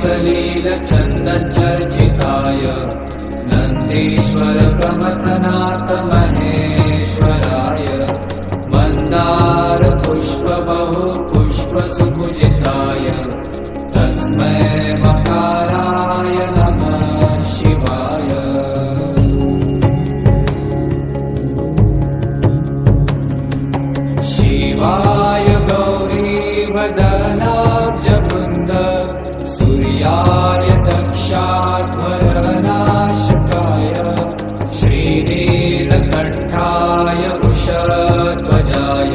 सलीलचन्दनचर्चिताय नन्दीश्वर प्रमथनाथ महेश्वराय मन्दार पुष्प बहु पुष्प सुपूजिताय तस्मै मकाराय नमः शिवाय। शिवाय गौरीवदनाब्जवृन्द सूर्याय दक्षाध्वरनाशकाय श्रीनीलकण्ठाय वृषध्वजाय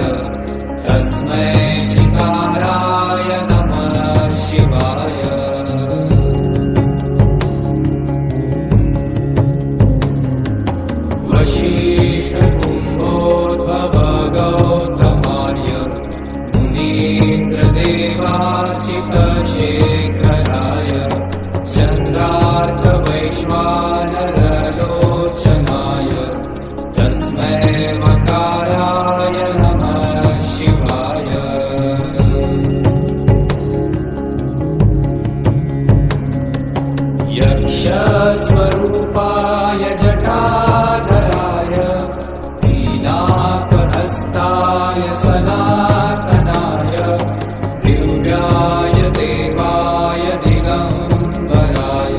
तस्मै शिकाराय नमः शिवाय। वसिष्ठकुम्भोद्भव गौतमार्य मुनीन्द्रदेवार्चितशेखराय चन्द्रार्कवैश्वानरलोचनाय तस्मै मकाराय नमः शिवाय। यक्षस्वरूपाय जटाधराय पीनाकहस्ताय सनातनाय दिव्याय देवाय दिगम्बराय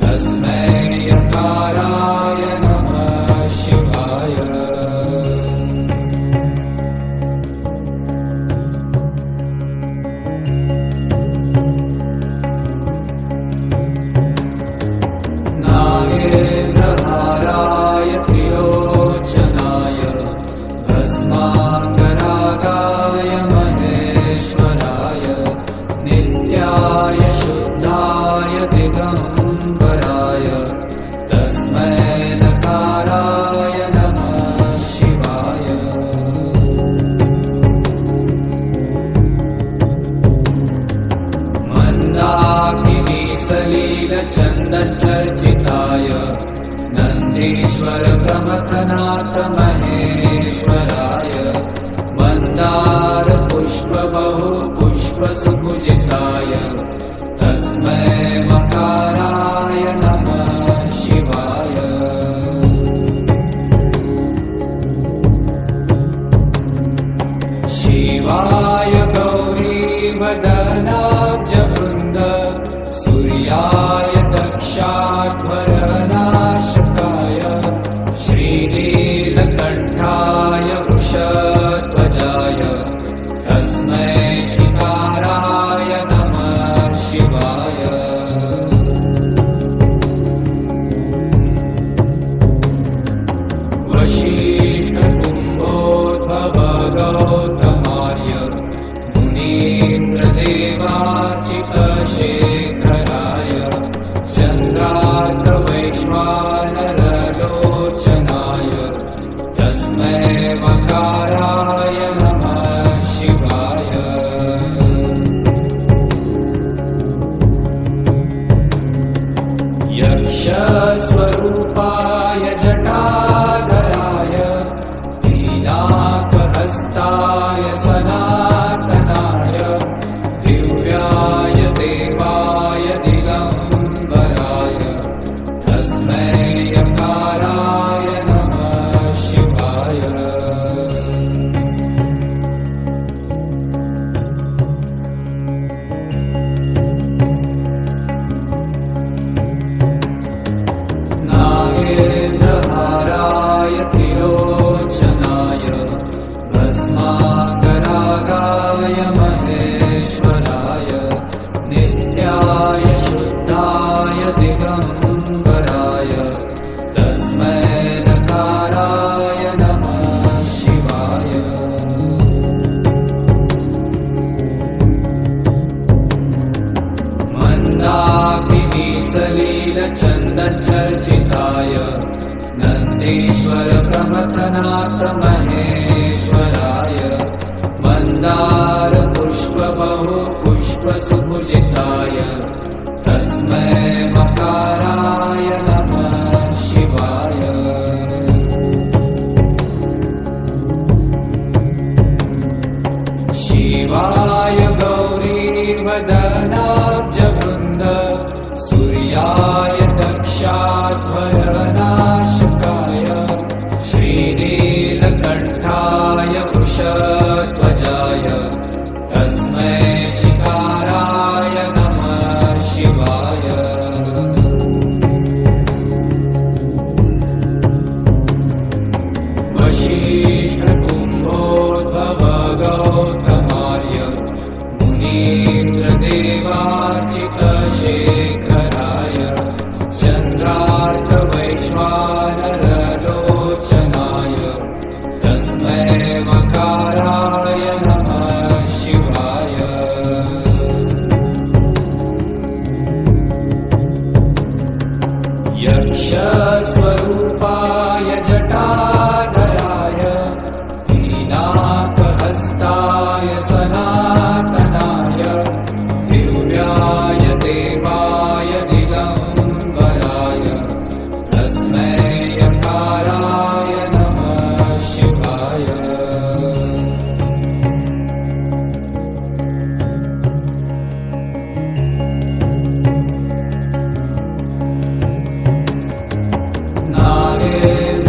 तस्मै यकाराय नमः शिवाय। नागेन्द्रहाराय त्रिलोचनाय भस्माकरागाय महेश्वराय नित्याय शुद्धाय दिगम्बराय तस्मै नकाराय नमः शिवाय। मन्दाकिनी सलीलचन्दनचर्चिताय नन्दीश्वर प्रमथनाथ महेश्वराय मन्दार पुष्प बहु पुष्प सुपूजिताय तस्मै मकाराय नमः शिवाय। शिवाय गौरीवदनाब्जवृन्द सूर्याय दक्षाध्वरनाशकाय श्रीनीलकण्ठाय वृषध्वजाय तस्मै शिकाराय नमः शिवाय। वसिष्ठकुम्भोद्भव गौतमार्य मुनीन्द्रदेवार्चितशेखराय चन्द्रार्कवैश्वानरलोचनाय तस्मै मकाराय नमः शिवाय। यक्षस्वरूपाय जटाधराय पीनाकहस्ताय सनातनाय दिव्याय देवाय दिगम्बराय तस्मै यकाराय नमः शिवाय। नागेन्द्रहाराय त्रिलोचनाय भस्माकरागाय महेश्वराय नित्याय शुद्धाय दिगम्बराय तस्मै नकाराय नमः शिवाय। मन्दाकिनी सलीलचन्दनचर्चिताय नन्दीश्वर प्रमथनाथ महेश्वराय मन्दार पुष्प बहु पुष्प सुपूजिताय तस्मै मकाराय नमः शिवाय। शिवाय गौरीवद गगनाब्जवृन्द सूर्याय दक्षाध्वरनाशकाय श्रीनीलकण्ठाय वृषध्वजाय तस्मै शिकाराय नमः शिवाय। वसिष्ठकुम्भोद्भव गौतमार्य मुनीन्द्रदेवार्चितशेखराय चन्द्रार्कवैश्वानरलोचनाय तस्मै वकाराय नमः शिवाय। यक्षस्वरूपाय जटाधराय हीनाकहस्ताय सनातनाय दिव्याय देवाय दिगम्बराय तस्मै यकाराय नमः शिवाय।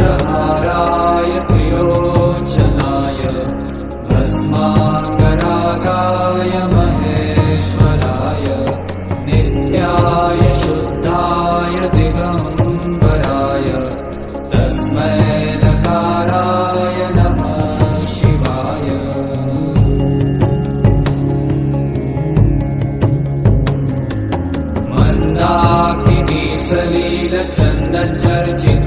नागेन्द्रहाराय त्रिलोचनाय भस्माङ्गरागाय महेश्वराय नित्याय शुद्धाय दिगम्बराय तस्मै नकाराय नमः शिवाय। मन्दाकिनी सलीलचन्दनचर्चित